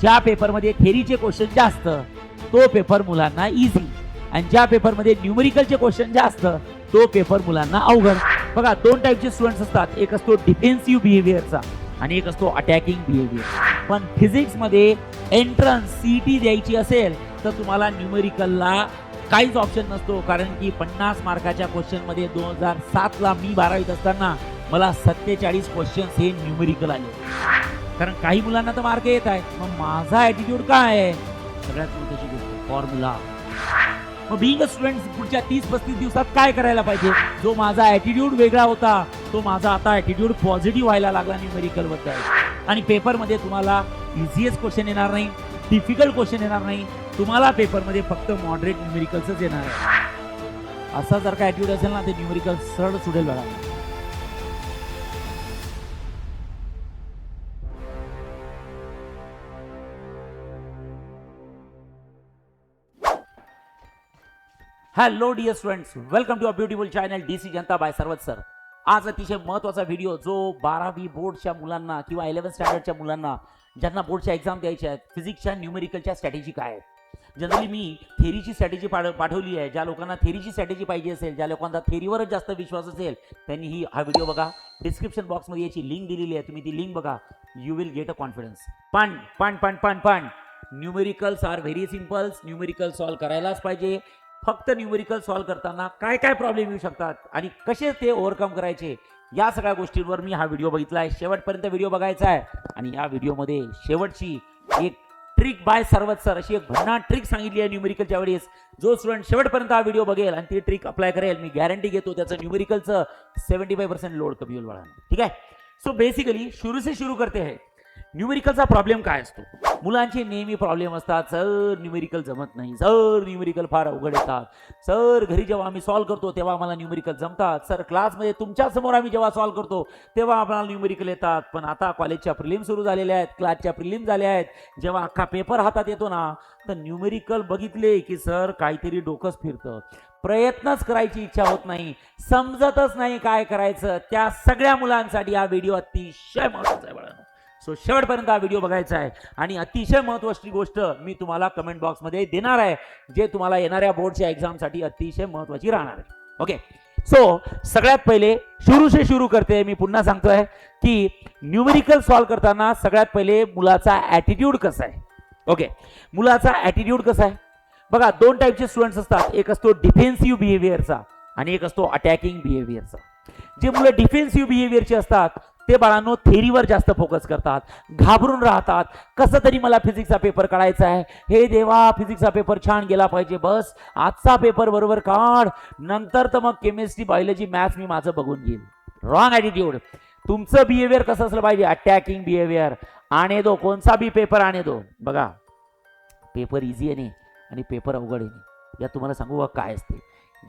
ज्या पेपरमध्ये थेरीचे क्वेश्चन जास्त तो पेपर मुलांना इझी, आणि ज्या पेपरमध्ये न्यूमेरिकलचे क्वेश्चन जास्त तो पेपर मुलांना अवघड. बघा, दोन टाईपचे स्टुडंट्स असतात, एक असतो डिफेन्सिव्ह बिहेवियरचा आणि एक असतो अटॅकिंग बिहेवियर. पण फिजिक्समध्ये एंट्रन्स सीईटी द्यायची असेल तर तुम्हाला न्यूमेरिकलला काहीच ऑप्शन नसतो, कारण की 50 मार्काच्या क्वेश्चन मध्ये 2007ला मी 12वीत असताना मला 47 क्वेश्चन्स हे न्यूमेरिकल आले. कारण काही मुलांना तर मार्क येत आहेत, मग माझा ॲटिट्यूड काय आहे? सगळ्यात महत्त्वाची गोष्ट फॉर्म्युला. मग बिईंग अ स्टुडंट पुढच्या 30-35 दिवसात काय करायला पाहिजे? जो माझा ॲटिट्यूड वेगळा होता तो माझा आता ॲटिट्यूड पॉझिटिव्ह व्हायला लागला न्यूमेरिकल बद्दल. आणि पेपरमध्ये तुम्हाला इझिएस्ट क्वेश्चन येणार नाही, डिफिकल्ट क्वेश्चन येणार नाही, तुम्हाला पेपरमध्ये फक्त मॉडरेट न्यूमेरिकल्सच येणार आहे. असा जर का ॲटिट्यूड असेल ना ते न्यूमेरिकल सरळ सुटेल बघा. Hello dear students, welcome to a beautiful channel DC जनता बाय सर्वत सर. आज अतिशय महत्त्वाचा व्हिडिओ जो 12वी बोर्डच्या मुलांना किंवा 11th स्टँडर्डच्या मुलांना ज्यांना बोर्डच्या एक्झाम द्यायच्या आहेत, फिजिक्सच्या न्यूमेरिकलच्या स्ट्रॅटेजी काय आहेत. जनरली मी थेरीची स्ट्रॅटेजी पाठवली आहे. ज्या लोकांना थेरीची स्ट्रॅटेजी पाहिजे असेल, ज्या लोकांना थेरीवरच जास्त विश्वास असेल, त्यांनी हा व्हिडिओ बघा. डिस्क्रिप्शन बॉक्समध्ये याची लिंक दिलेली आहे, तुम्ही ती लिंक बघा. You will get a confidence. पण numericals are very simples. Numerical solve करायलाच पाहिजे. फक्त न्यूमेरिकल सॉल्व्ह करताना काय काय प्रॉब्लेम येऊ शकतात आणि कसे ते ओव्हरकम करायचे, या सगळ्या गोष्टींवर मी हा व्हिडिओ बघितला आहे. शेवटपर्यंत व्हिडिओ बघायचा आहे. आणि या व्हिडिओमध्ये शेवटची एक ट्रिक बाय सर्वत सर, अशी एक भन्नाट ट्रिक सांगितली आहे न्यूमेरिकलच्या वेळेस. जो स्टुडंट शेवटपर्यंत हा व्हिडिओ बघेल आणि ती ट्रिक अप्लाय करेल, मी गॅरंटी घेतो त्याचं न्यूमेरिकलचं 75% लोड कमी होईल बाळांनो. ठीक आहे. सो बेसिकली शुरू करते हैं. न्यूमेरिकलचा प्रॉब्लेम काय असतो? मुलांचे नेहमी प्रॉब्लेम असतात, सर न्यूमेरिकल जमत नाही, सर न्यूमेरिकल फार अवघड येतात, सर घरी जेव्हा आम्ही सॉल्व्ह करतो तेव्हा आम्हाला न्यूमेरिकल जमतात, सर क्लासमध्ये तुमच्या समोर आम्ही जेव्हा सॉल्व्ह करतो तेव्हा आम्हाला न्यूमेरिकल येतात. पण आता कॉलेजच्या प्रिलिम सुरू झालेल्या आहेत, क्लासच्या प्रिलिम झाल्या आहेत, जेव्हा अख्खा पेपर हातात येतो ना, तर न्यूमेरिकल बघितले की सर काहीतरी डोकंच फिरतं, प्रयत्नच करायची इच्छा होत नाही, समजतच नाही काय करायचं. त्या सगळ्या मुलांसाठी हा व्हिडिओ अतिशय महत्त्वाचा आहे बाळांनो. सो शेवटपर्यंत हा व्हिडिओ बघायचा आहे. आणि अतिशय महत्त्वाची गोष्ट मी तुम्हाला कमेंट बॉक्समध्ये देणार आहे, जे तुम्हाला येणाऱ्या बोर्डच्या एक्झामसाठी अतिशय महत्त्वाची राहणार आहे. ओके. सो सगळ्यात पहिले शुरू करते. मी पुन्हा सांगतोय की न्यूमेरिकल सॉल्व्ह करताना सगळ्यात पहिले मुलाचा ॲटिट्यूड कसा आहे. ओके, मुलाचा ॲटिट्यूड कसा आहे बघा. दोन टाईपचे स्टुडंट्स असतात, एक असतो डिफेन्सिव्ह बिहेवियरचा आणि एक असतो अटॅकिंग बिहेवियरचा. जे मुलं डिफेन्सिव्ह बिहेवियरचे असतात ते बाळांनो थेरीवर जास्त फोकस करतात, घाबरून राहतात. कसं तरी मला फिजिक्सचा पेपर काढायचा आहे, हे देवा फिजिक्सचा पेपर छान गेला पाहिजे, बस आजचा पेपर बरोबर काढ, नंतर तर मग केमिस्ट्री बायोलॉजी मॅथ्स मी माझं बघून घेईल. Wrong attitude. तुमचं बिहेवियर कसं असलं पाहिजे? Attacking behaviour. आणे दो, कोणसा भी पेपर आणे दो. बघा, पेपर इझी आहे आणि पेपर अवघड आहे, या तुम्हाला सांगू काय असते.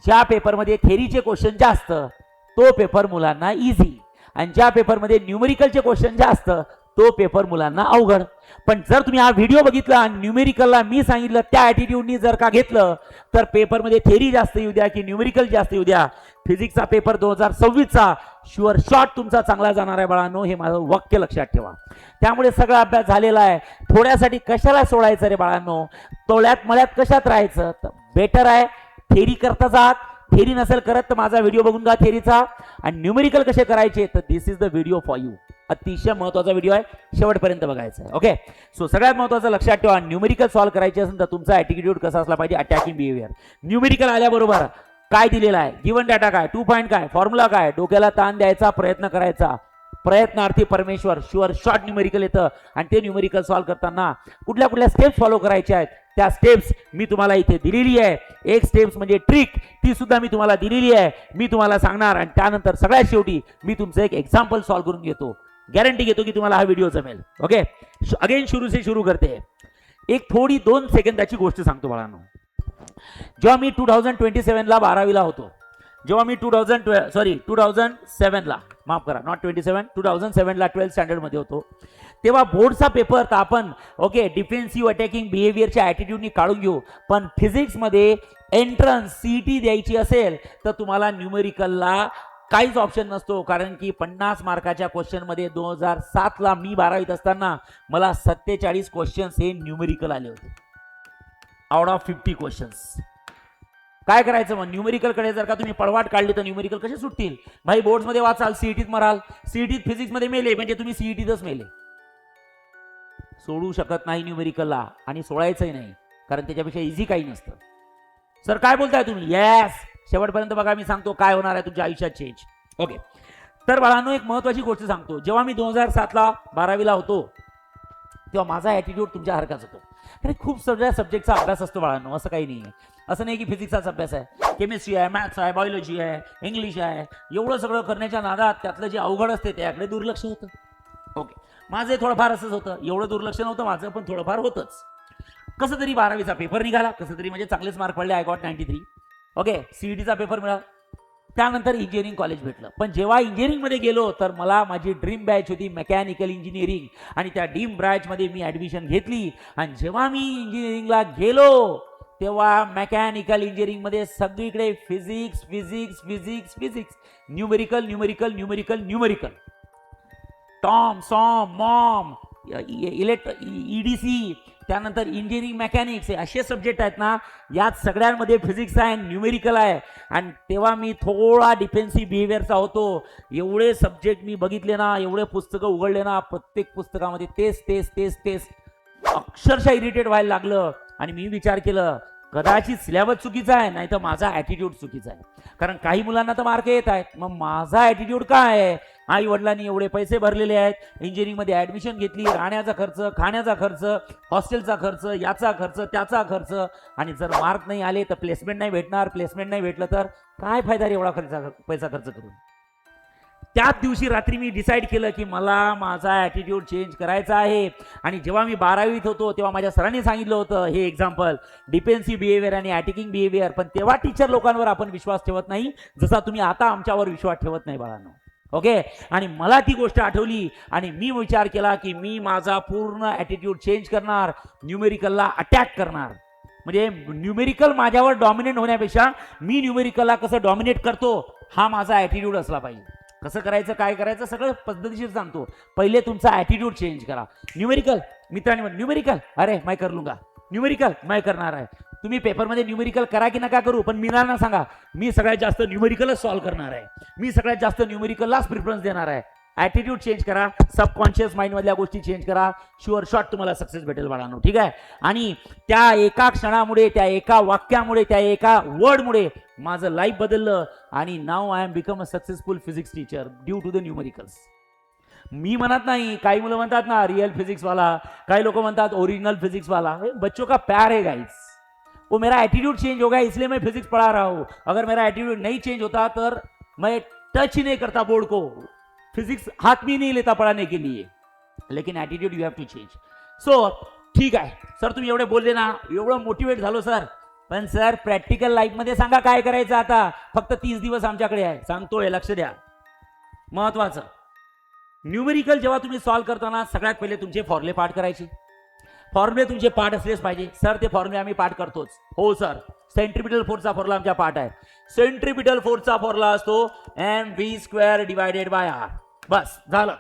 ज्या पेपरमध्ये थेरीचे क्वेश्चन जास्त तो पेपर मुलांना इझी, आणि ज्या पेपरमध्ये न्यूमेरिकलचे क्वेश्चन जास्त तो पेपर मुलांना अवघड. पण जर तुम्ही हा व्हिडिओ बघितला आणि न्यूमेरिकलला मी सांगितलं त्या ॲटिट्यूडनी जर का घेतलं तर पेपरमध्ये थेरी जास्त येऊ द्या की न्यूमेरिकल जास्त येऊ द्या, फिजिक्सचा पेपर 2026चा शुअर शॉट तुमचा चांगला जाणार आहे बाळांनो. हे माझं वाक्य लक्षात ठेवा. त्यामुळे सगळा अभ्यास झालेला आहे, थोड्यासाठी कशाला सोडायचं रे बाळांनो, तोळ्यात मळ्यात कशात राहायचं. तर बेटर आहे थेरी करता जात. थेरी नसेल करत तर माझा व्हिडिओ बघून जा थेरीचा, आणि न्यूमेरिकल कसे करायचे तर this is the video for you. अतिशय महत्त्वाचा व्हिडिओ आहे, शेवटपर्यंत बघायचा आहे. ओके. सो सगळ्यात महत्त्वाचं लक्षात ठेवा, न्यूमेरिकल सॉल्व्ह करायचे असेल तर तुमचा ॲटिट्यूड कसा असला पाहिजे? Attacking behaviour. न्यूमेरिकल आल्याबरोबर काय दिलेला आहे, गिवन डाटा काय, 2 पॉईंट काय, फॉर्म्युला काय, डोक्याला ताण द्यायचा प्रयत्न करायचा, प्रयत्नार्थी परमेश्वर, शुअर शॉर्ट न्यूमेरिकल येतं. आणि ते न्यूमेरिकल सॉल्व्ह करताना कुठल्या स्टेप्स फॉलो करायच्या आहेत त्या स्टेप्स मी तुम्हाला इथे दिलेली आहे. एक स्टेप्स म्हणजे ट्रिक, ती सुद्धा मी तुम्हाला दिलेली आहे, मी तुम्हाला सांगणार. आणि त्यानंतर सगळ्यात शेवटी मी तुमचं एक एक्झाम्पल सॉल्व्ह करून घेतो, गॅरंटी घेतो की तुम्हाला हा व्हिडिओ जमेल. ओके. अगेन शुरू करते. एक थोडी 2 सेकंदाची गोष्ट सांगतो बाळांनो. जेव्हा मी 2027ला 12वीला होतो, जेव्हा मी 2007ला माफ करा, नॉट 27, 2007ला 12th स्टँडर्डमध्ये होतो, तेव्हा बोर्डचा पेपर तर आपण ओके डिफेन्सिव्ह अटॅकिंग बिहेवियरच्या ॲटिट्यूडनी काढून घेऊ. पण फिजिक्समध्ये एंट्रन्स सीईटी द्यायची असेल तर तुम्हाला न्यूमेरिकलला काहीच ऑप्शन नसतो, कारण की 50 मार्काच्या क्वेश्चनमध्ये 2007ला मी 12वीत असताना मला 47 क्वेश्चन्स हे न्यूमेरिकल आले होते आउट ऑफ 50 क्वेश्चन्स. काय करायचं मग, न्यूमेरिकलकडे जर का तुम्ही पळवाट काढली तर न्यूमेरिकल कसे सुटतील भाई. बोर्ड्समध्ये वाचाल, सीईटीत मराल, सीईटीत फिजिक्समध्ये मेले म्हणजे तुम्ही सीईटीतच मेले. सोडू शकत नाही न्यूमेरिकलला आणि सोडायचंही नाही, कारण त्याच्यापेक्षा इझी काही नसतं. सर काय बोलताय तुम्ही, येस शेवटपर्यंत बघा, मी सांगतो काय होणार आहे तुमच्या आयुष्यात चेंज. ओके, तर बाळांनो एक महत्वाची गोष्ट सांगतो. जेव्हा मी 2007ला 12वीला होतो तेव्हा माझा ॲटिट्यूड तुमच्यासारखाच होतो. कारण खूप सगळ्या सब्जेक्टचा अभ्यास असतो बाळांनो, असं काही नाही आहे. असं नाही की फिजिक्सचाच अभ्यास आहे, केमिस्ट्री आहे, मॅथ्स आहे, बायोलॉजी आहे, इंग्लिश आहे, एवढं सगळं करण्याच्या नादात त्यातलं जे अवघड असते त्याकडे दुर्लक्ष होतं. ओके, माझं थोडंफार असंच होतं, एवढं दुर्लक्ष नव्हतं माझं, पण थोडंफार होतंच. कसं तरी 12वीचा पेपर निघाला, कसं तरी म्हणजे चांगलेच मार्क पडले, आय गॉट 93. ओके, सीईटीचा पेपर मिळाला, त्यानंतर इंजिनिअरिंग कॉलेज भेटलं. पण जेव्हा इंजिनिअरिंगमध्ये गेलो तर मला माझी ड्रीम बॅच होती मेकॅनिकल इंजिनिअरिंग, आणि त्या ड्रीम बॅचमध्ये मी ॲडमिशन घेतली. आणि जेव्हा मी इंजिनिअरिंगला गेलो तेव्हा मेकॅनिकल इंजिनिअरिंगमध्ये सगळीकडे physics physics physics physics, numerical numerical numerical numerical, TOM SOM MOM, EDC, त्यानंतर इंजिनिअरिंग मेकॅनिक्स, हे असे सब्जेक्ट आहेत ना, यात सगळ्यांमध्ये फिजिक्स आहे, न्यूमेरिकल आहे. आणि तेव्हा मी थोडा डिफेन्सिव्ह बिहेवियरचा होतो. एवढे सब्जेक्ट मी बघितले ना, एवढे पुस्तकं उघडले ना, प्रत्येक पुस्तकामध्ये तेच तेच तेच तेच, अक्षरशः इरिटेट व्हायला लागलं. आणि मी विचार केलं कदाचित सिलेबस चुकीचा आहे, नाही तर माझा ॲटिट्यूड चुकीचा आहे. कारण काही मुलांना तर मार्क येत आहेत, मग माझा ॲटिट्यूड काय आहे. आई वडिलांनी एवढे पैसे भरलेले आहेत, इंजिनिअरिंगमध्ये ॲडमिशन घेतली, राहण्याचा खर्च, खाण्याचा खर्च, हॉस्टेलचा खर्च, याचा खर्च त्याचा खर्च, आणि जर मार्क नाही आले तर प्लेसमेंट नाही भेटणार, प्लेसमेंट नाही भेटलं तर काय फायदा रे एवढा पैसा खर्च करून. त्याच दिवशी रात्री मी डिसाईड केलं की मला माझा ॲटिट्यूड चेंज करायचा आहे. आणि जेव्हा मी 12वीत होतो तेव्हा माझ्या सरांनी सांगितलं होतं हे एक्झाम्पल, डिफेन्सिव्ह बिहेवियर आणि अटॅकिंग बिहेवियर. पण तेव्हा टीचर लोकांवर आपण विश्वास ठेवत नाही जसा तुम्ही आता आमच्यावर विश्वास ठेवत नाही बाळांनो. ओके, आणि मला ती गोष्ट आठवली आणि मी विचार केला की मी माझा पूर्ण ॲटिट्यूड चेंज करणार, न्यूमेरिकलला अटॅक करणार. म्हणजे न्यूमेरिकल माझ्यावर डॉमिनेट होण्यापेक्षा मी न्यूमेरिकलला कसं डॉमिनेट करतो हा माझा ॲटिट्यूड असला पाहिजे. कसं करायचं, काय करायचं, सगळं पद्धतीशीर सांगतो. पहिले तुमचा ॲटिट्यूड चेंज करा. न्यूमेरिकल मित्रांनी म्हण, न्यूमेरिकल अरे मैं कर लूंगा, न्यूमेरिकल मैं करणार आहे. तुम्ही पेपरमध्ये न्यूमेरिकल करा की नका करू, पण मीना सांगा मी सगळ्यात जास्त न्यूमेरिकलच सॉल्व्ह करणार आहे, मी सगळ्यात जास्त न्यूमेरिकललाच प्रिफरन्स देणार आहे. ॲटिट्यूड चेंज करा, सबकॉन्शियस माइंडमधल्या गोष्टी चेंज करा, शुअर शॉट तुम्हाला सक्सेस भेटेल बाळांनो. ठीक आहे, आणि त्या एका क्षणामुळे, त्या एका वाक्यामुळे, त्या एका वर्डमुळे माझं लाईफ बदललं. आणि now I am become a successful physics teacher due to the numericals. मी म्हणत नाही, काही मुलं म्हणतात ना रियल फिजिक्स वाला, काही लोक म्हणतात ओरिजिनल फिजिक्स वाला. बच्चों का प्यार है गाइस, वो मेरा एटीट्यूड चेंज हो गया इसलिए मैं फिजिक्स पढ़ा रहा हूँ. अगर मेरा एटीट्यूड नहीं चेंज होता तर मैं टच ही नहीं करता बोर्ड को, फिजिक्स हाथ में नहीं लेता पढ़ाने के लिए. लेकिन attitude you have to change. So ठीक आहे सर, तुम्ही एवढे बोलले ना, एवढं मोटिवेट झालो सर, पण सर प्रॅक्टिकल लाईफमध्ये सांगा काय करायचं आता. फक्त 30 दिवस आमच्याकडे आहे, सांगतोय लक्ष द्या. महत्वाचं, न्यूमेरिकल जेव्हा तुम्ही सॉल्व्ह करताना सगळ्यात पहिले तुमचे फॉर्म्युले पाठ करायचे. फॉर्म्युले तुमचे पाठ असलेच पाहिजे. सर ते फॉर्म्युले आम्ही पाठ करतोच. हो सर, सेंट्रिपिटल फोर्सचा फॉर्म्युला आमच्या पाठ आहे. सेंट्रिपिटल फोर्सचा फॉर्म्युला असतो mv² डिवायडेड बाय r. बस झालं.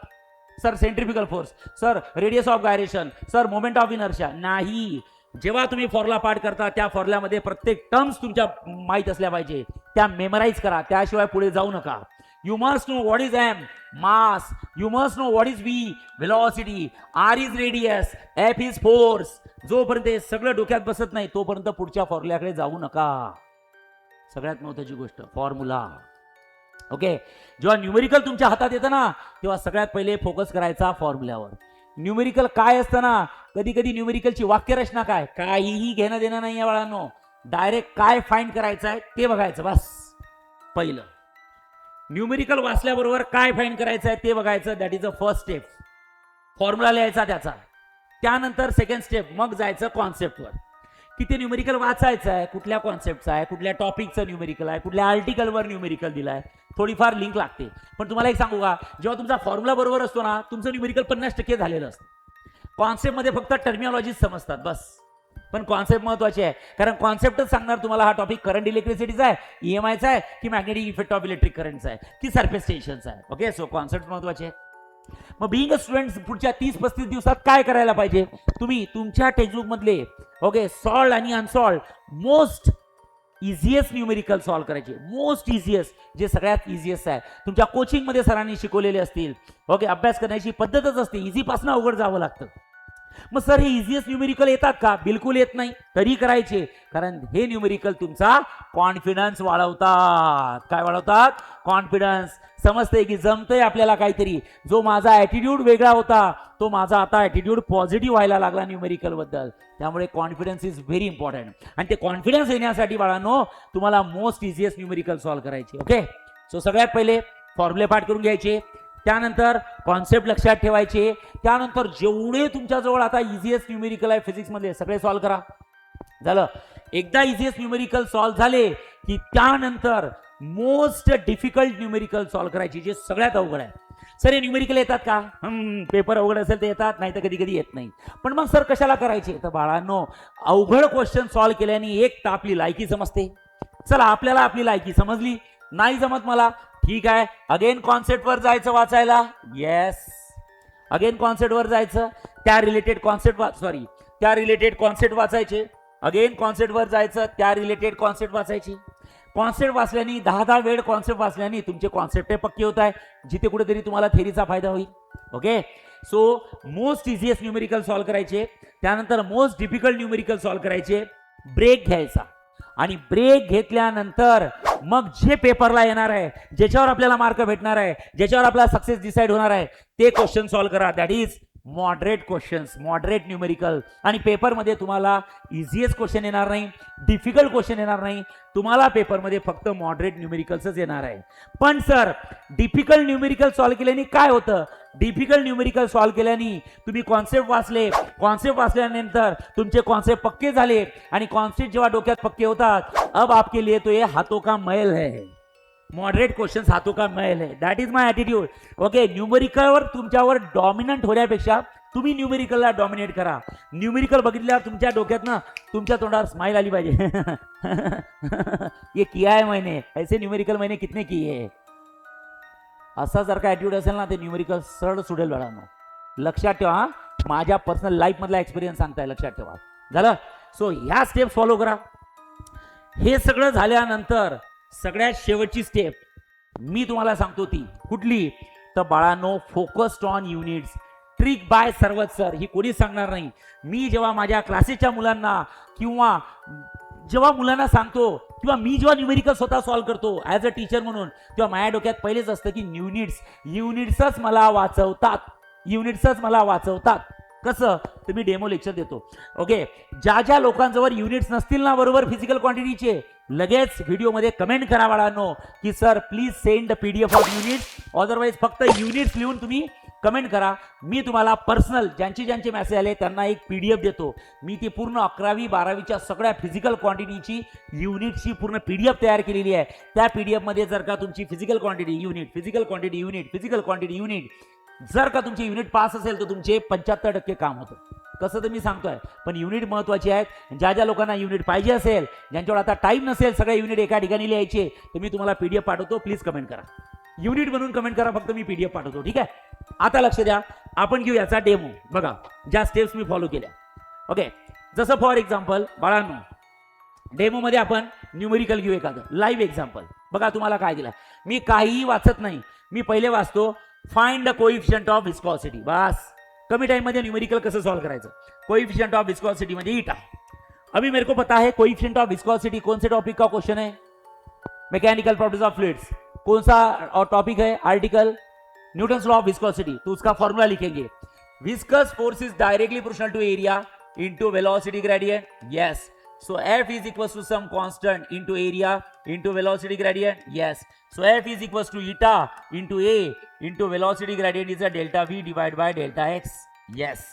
Sir centripetal force, sir radius of gyration, sir moment of inertia. नाही, जेव्हा तुम्ही फॉर्म्युला पाठ करता त्या फॉर्म्युल्यामध्ये प्रत्येक टर्म्स तुमच्या माहीत असल्या पाहिजे, त्या मेमराईज करा, त्याशिवाय पुढे जाऊ नका. You must know what is m, mass. You must know what is v, velocity. r is radius, f is force. जोपर्यंत सगळं डोक्यात बसत नाही तोपर्यंत पुढच्या फॉर्म्युल्याकडे जाऊ नका. सगळ्यात महत्त्वाची गोष्ट फॉर्म्युला. ओके, जेव्हा न्यूमेरिकल तुमच्या हातात येतं ना तेव्हा सगळ्यात पहिले फोकस करायचा फॉर्म्युल्यावर. न्यूमेरिकल काय असतं ना, कधी कधी न्यूमेरिकलची वाक्यरचना काय, काहीही घेणं देणं नाही आहे बाळांनो. डायरेक्ट काय फाइंड करायचं आहे ते बघायचं बस. पहिलं न्यूमेरिकल वाचल्याबरोबर काय फाइंड करायचं आहे ते बघायचं. That is a first step. Formula लिहायचा त्याचा. त्यानंतर सेकंड स्टेप, मग जायचं कॉन्सेप्टवर की ते न्यूमेरिकल वाचायचं आहे, कुठल्या कॉन्सेप्टचं आहे, कुठल्या टॉपिकचं न्यूमेरिकल आहे, कुठल्या आर्टिकलवर न्यूमेरिकल दिलं आहे. थोडीफार लिंक लागते. पण तुम्हाला एक सांगू का, जेव्हा तुमचा फॉर्म्युला बरोबर असतो ना तुमचं न्यूमेरिकल 50% झालेलं असतं. कॉन्सेप्टमध्ये फक्त टर्मिनॉलॉजी समजतात बस. पण कॉन्सेप्ट महत्वाची आहे, कारण कॉन्सेप्टच सांगणार तुम्हाला हा टॉपिक करंट इलेक्ट्रिसिटीचा आहे, ईएमआयचा आहे, की मॅग्नेटिक इफेक्ट ऑफ इलेक्ट्रिक करंटचा आहे, की सरफेस टेन्शनचा आहे. ओके, सो कॉन्सेप्ट महत्वाचे आहे. मग बिईंग अ स्टुडंट पुढच्या 30-35 दिवसात काय करायला पाहिजे, तुम्ही तुमच्या टेक्स्टबुक मधले ओके सॉल्व आणि unsolved most easiest numerical solve करायचे. मोस्ट इझिएस्ट, जे सगळ्यात इझिएस्ट आहे, तुमच्या कोचिंग मध्ये सरांनी शिकवलेले असतील. ओके, अभ्यास करण्याची पद्धतच असते, इझी पासून अवघड जावं लागतं. मग सर हे इझिएस्ट न्यूमेरिकल येतात का, बिलकुल येत नाही, तरी करायचे, कारण हे न्यूमेरिकल तुमचा कॉन्फिडन्स वाढवतात. काय वाढवतात, कॉन्फिडन्स. समजतंय की जमतंय आपल्याला काहीतरी. जो माझा ॲटिट्यूड वेगळा होता तो माझा आता ॲटिट्यूड पॉझिटिव्ह व्हायला लागला न्यूमेरिकल बद्दल. त्यामुळे कॉन्फिडन्स इज व्हेरी इम्पॉर्टंट, आणि ते कॉन्फिडन्स येण्यासाठी बाळांनो तुम्हाला मोस्ट इझिएस्ट न्यूमेरिकल सॉल्व करायचे. ओके, सो सगळ्यात पहिले फॉर्म्युले पाठ करून घ्यायचे, त्यानंतर कॉन्सेप्ट लक्षात ठेवायचे, त्यानंतर जेवढे तुमच्याजवळ आता इझिएस्ट न्यूमेरिकल आहे फिजिक्स मध्ये सगळे सॉल्व करा. झालं, एकदा इझिएस्ट न्यूमेरिकल सॉल्व झाले की त्यानंतर मोस्ट डिफिकल्ट न्यूमेरिकल सॉल्व करायची, जे सगळ्यात अवघड आहे. सर हे न्यूमेरिकल येतात का, पेपर अवघड असेल तर येतात, नाही तर कधी कधी येत नाही. पण मग सर कशाला करायचे, तर बाळांनो अवघड क्वेश्चन सॉल्व केल्याने एक तर आपली लायकी समजते. चला आपल्याला आपली लायकी समजली, नाही जमत मला, ठीक आहे, अगेन कॉन्सेप्ट वर जायचं वाचायला. येस, अगेन कॉन्सेप्ट वर जायचं, त्या रिलेटेड कॉन्सेप्ट वाचायचे. अगेन कॉन्सेप्ट वर जायचं, त्या रिलेटेड कॉन्सेप्ट वाचायची. कॉन्सेप्ट वाचल्याने 10 वेळ कॉन्सेप्ट वाचल्याने तुमचे कॉन्सेप्ट पक्के होत आहे, जिथे कुठेतरी तुम्हाला थेरीचा फायदा होईल. Okay, so most easiest numerical solve करायचे, त्यानंतर मोस्ट डिफिकल्ट न्यूमेरिकल सॉल्व करायचे. ब्रेक घ्यायचा, आणि ब्रेक घेतल्यानंतर मग जे पेपरला येणार आहे, ज्याच्यावर आपल्याला मार्क भेटणार आहे, ज्याच्यावर आपला सक्सेस डिसाईड होणार आहे, ते क्वेश्चन सॉल्व करा. That is moderate questions, moderate numerical. आणि पेपरमध्ये तुम्हाला इझिएस्ट क्वेश्चन येणार नाही, डिफिकल्ट क्वेश्चन येणार नाही, तुम्हाला पेपरमध्ये फक्त मॉडरेट न्यूमेरिकल्सच येणार आहे. पण सर डिफिकल्ट न्यूमेरिकल सॉल्व केल्याने काय होतं, डिफिकल्ट न्यूमेरिकल सॉल्व केल्याने तुम्ही कॉन्सेप्ट वाचले, कॉन्सेप्ट वाचल्यानंतर तुमचे कॉन्सेप्ट पक्के झाले, आणि कॉन्सेप्ट जेव्हा डोक्यात पक्के होतात, अब आपके लिए तो ये हाथों का मैल है. मॉडरेट क्वेश्चन्स हाथों का मैल है, that is my attitude. Okay, न्यूमेरिकलवर तुमच्यावर डॉमिनंट होण्यापेक्षा तुम्ही न्यूमेरिकलला डॉमिनेट करा. न्यूमेरिकल बघितल्यावर तुमच्या डोक्यात ना तुमच्या तोंडावर स्माइल आली पाहिजे. ये किया है मैंने, ऐसे न्यूमेरिकल मैंने कितने किए. असा जर का ॲटिट्यूड असेल ना ते न्यूमेरिकल सरळ सुटेल बाळांनो. लक्षात ठेवा, माझ्या पर्सनल लाईफ मधला एक्सपिरियन्स सांगताय, लक्षात ठेवा. झालं, सो ह्या स्टेप फॉलो करा. हे सगळं झाल्यानंतर सगळ्यात शेवटची स्टेप मी तुम्हाला सांगतो, ती कुठली, तर बाळांनो focused on units. Trick bye सर्वच सर, ही कोणीच सांगणार नाही. मी जेव्हा माझ्या क्लासेसच्या मुलांना किंवा जेव्हा मुलांना सांगतो, किंवा मी जेव्हा न्यूमेरिकल स्वतः सॉल्व्ह करतो ॲज अ टीचर म्हणून, तेव्हा माझ्या डोक्यात पहिलेच असतं की युनिट्सच मला वाचवतात. कसं, तर मी डेमो लेक्चर देतो. ओके, ज्या ज्या लोकांजवळ युनिट्स नसतील ना बरोबर फिजिकल क्वांटिटीचे, लगेच व्हिडिओमध्ये कमेंट करा बाळांनो की sir please send the PDF of units. Otherwise फक्त युनिट्स लिहून तुम्ही कमेंट करा. मी तुम्हाला पर्सनल ज्यांचे मेसेज आले त्यांना एक PDF देतो. मी ती पूर्ण 11वी 12वीच्या सगळ्या फिजिकल क्वांटिटीची युनिटची पूर्ण PDF तयार केलेली आहे. त्या PDF मध्ये जर का तुमची फिजिकल क्वांटिटी युनिट जर का तुमची युनिट पास असेल तर तुमचे 75% काम होतं. कसं तर मी सांगतोय, पण युनिट महत्वाची आहेत. ज्या ज्या लोकांना युनिट पाहिजे असेल, ज्यांच्यावर आता टाइम नसेल सगळे युनिट एका ठिकाणी लिहायचे, तर मी तुम्हाला PDF पाठवतो. प्लीज कमेंट करा, युनिट म्हणून कमेंट करा, फक्त मी PDF पाठवतो. ठीक आहे, आता लक्ष द्या, आपण घेऊ याचा डेमो. बघा ज्या स्टेप्स मी फॉलो केल्या. ओके, जसं फॉर एक्झाम्पल बाळांनो, डेमो मध्ये आपण न्यूमेरिकल घेऊ एखादं लाईव्ह एक्झाम्पल. बघा तुम्हाला काय दिलं, मी काहीही वाचत नाही, मी पहिले वाचतो find the coefficient of viscosity. बस, कमी टाइम में न्यूमेरिकल कैसे सॉल्व करायचं. कोएफिशिएंट ऑफ विस्कोसिटी म्हणजे ईटा. अभी मेरे को पता है कोएफिशिएंट ऑफ विस्कोसिटी कौन से टॉपिक का क्वेश्चन है, मैकेनिकल प्रॉपर्टीज ऑफ फ्लूइड्स. कौन सा टॉपिक है, article Newton's law of viscosity. तो उसका फॉर्मूला लिखेंगे, viscous force is directly proportional to area into velocity gradient. Yes, so F is equals to some constant into area into velocity gradient. Yes, so F is equals to eta into A into velocity gradient is a delta V divided by delta X. Yes,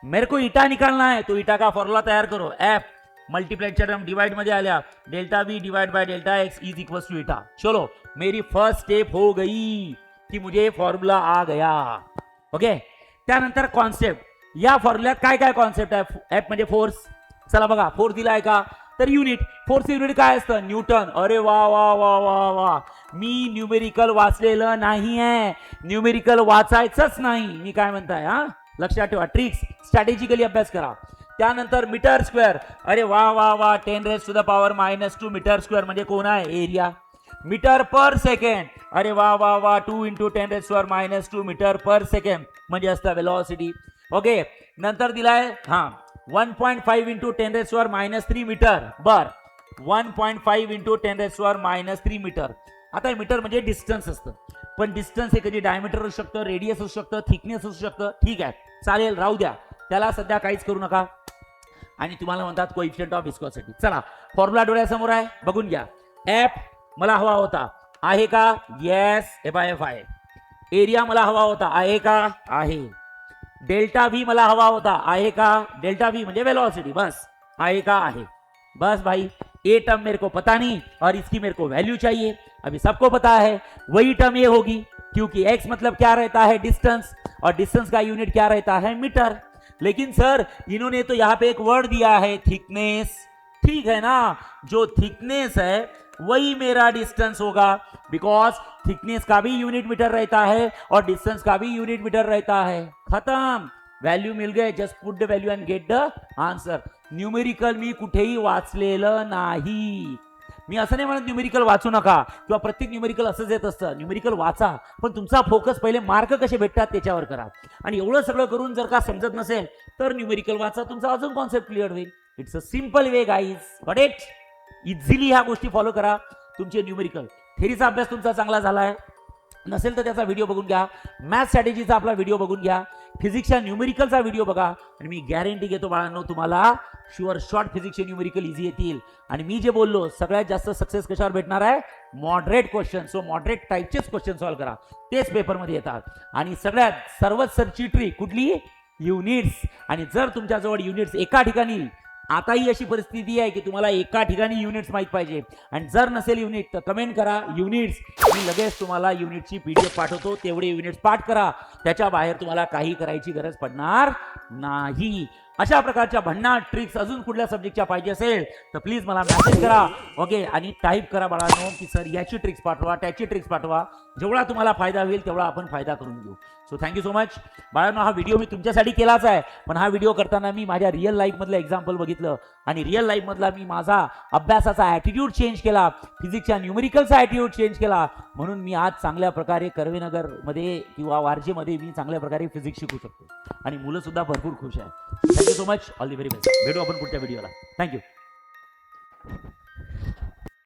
मेरे को ईटा निकालना है तो ईटा का formula तैयार करो. F multiply term divide मध्ये आल्या, delta V divide by delta X is equals to eta. चलो मेरी फर्स्ट स्टेप हो गई कि मुझे फॉर्मूला आ गया. ओके, त्यानंतर कॉन्सेप्ट. या फॉर्म्युल्यात काय काय कॉन्सेप्ट आहे. F म्हणजे फोर्स, चला बघा फोर्स दिलाय का, तर युनिट, फोर्स युनिट काय असतं, न्यूटन. अरे वा वा वा वा वा, मी न्यूमेरिकल वाचलेलं नाही आहे, न्यूमेरिकल वाचायचंच नाही. मी काय म्हणताय हा, लक्षात ठेवा, ट्रिक्स स्ट्रॅटेजिकली अभ्यास करा. त्यानंतर मीटर स्क्वेअर, अरे वा वा वा, 10⁻⁻² मीटर स्क्वेअर म्हणजे कोण आहे, एरिया. मीटर पर सेकंड, अरे वा वा वा, 2 × 10⁻² मीटर पर सेकंड म्हणजे असतं वेलोसिटी. ओके, नंतर दिलाय हा 1.5 × 10⁻³ मीटर. बर, 1.5 × 10⁻³ मीटर. आता मीटर म्हणजे डिस्टन्स असतं, पण डिस्टन्स हे कधी डायमीटर असू शकतं, रेडियस असू शकतं, थिकनेस असू शकतं. ठीक आहे, चालेल, राहू द्या, त्याला सध्या काहीच करू नका. आणि तुम्हाला म्हणतात कोएफिशियंट ऑफ विस्कोसिटी. चला, फॉर्म्युला डोळ्यासमोर आहे, बघून घ्या. एफ मला हवा होता, आहे का, येस, F आहे. एरिया मला हवा होता, आहे का, आहे. डेल्टा व्ही मला हवा होता, आहे का, डेल्टा व्ही म्हणजे वेलोसिटी, बस, आहे का, आहे. बस भाई, ए टर्म मेरे को पता नहीं और इसकी मेरे को वैल्यू चाहिए. अभी सबको पता है वही टर्म ये होगी, क्योंकि एक्स मतलब क्या रहता है, डिस्टेंस, और डिस्टेंस का यूनिट क्या रहता है, मीटर. लेकिन सर इन्होंने तो यहाँ पे एक वर्ड दिया है, थिकनेस. ठीक है ना, जो थिकनेस है वही मेरा डिस्टेंस होगा, बिकॉज थिकनेस का भी यूनिट मीटर रहता है और डिस्टेंस का भी यूनिट मीटर रहता है. खत्म, व्हॅल्यू मिल गए, just put the value and get the answer. Numerical मी कुठेही वाचलेलं नाही. मी असं नाही म्हणत न्यूमेरिकल वाचू नका किंवा प्रत्येक न्यूमेरिकल असंच येत असतं. न्यूमेरिकल वाचा, पण तुमचा फोकस पहिले मार्क कसे भेटतात त्याच्यावर करा. आणि एवढं सगळं करून जर का समजत नसेल तर न्यूमेरिकल वाचा, तुमचा अजून कॉन्सेप्ट क्लिअर होईल. It's a simple way guys, got it. Easily ह्या गोष्टी फॉलो करा. तुमचे न्यूमेरिकल थेरीचा अभ्यास तुमचा चांगला झाला आहे नसेल तर त्याचा व्हिडिओ बघून घ्या, मॅथ स्ट्रॅटेजीचा आपला व्हिडिओ बघून घ्या, फिजिक्सच्या न्यूमेरिकलचा व्हिडिओ बघा. आणि मी गॅरंटी घेतो बाळांनो, तुम्हाला शुअर शॉर्ट फिजिक्सचे न्यूमेरिकल इझी येतील. आणि मी जे बोललो, सगळ्यात जास्त सक्सेस कशावर भेटणार आहे, मॉडरेट क्वेश्चन. सो मॉडरेट टाईपचेच क्वेश्चन सॉल्व्ह करा, तेच पेपरमध्ये येतात. आणि सर्वात सरची ट्रिक कुठली, युनिट्स. आणि जर तुमच्याजवळ युनिट्स एका ठिकाणी, आताही अशी परिस्थिती आहे की तुम्हाला एका ठिकाणी युनिट्स माहित पाहिजे, आणि जर नसेल युनिट तर कमेंट करा युनिट्स, मी लगेच तुम्हाला युनिटची PDF पाठवतो. तेवढे युनिट्स पाठ करा, त्याच्या बाहेर तुम्हाला काही करायची गरज पडणार नाही. अशा प्रकारच्या भन्नाट ट्रिक्स अजून कुठल्या सब्जेक्टच्या पाहिजे असेल तर प्लीज मला मेसेज करा. ओके, आणि टाईप करा बाळांनो की सर याची ट्रिक्स पाठवा, त्याची ट्रिक्स पाठवा. जेवढा तुम्हाला फायदा होईल तेवढा आपण फायदा करून घेऊ. सो थँक्यू सो मच बाळांनो. हा व्हिडिओ मी तुमच्यासाठी केलाच आहे, पण हा व्हिडिओ करताना मी माझ्या रिअल लाईफमधलं एक्झाम्पल बघितलं आणि रिअल लाईफमधला मी माझा अभ्यासाचा ॲटिट्यूड चेंज केला, फिजिक्सच्या न्यूमेरिकलचा ॲटिट्यूड चेंज केला. म्हणून मी आज चांगल्या प्रकारे कर्वेनगरमध्ये किंवा वारजेमध्ये मी चांगल्या प्रकारे फिजिक्स शिकू शकतो आणि मुलं सुद्धा भरपूर खुश आहे. Thank you so much, all the very best. भेटू आपण पुढच्या व्हिडिओला. थँक्यू.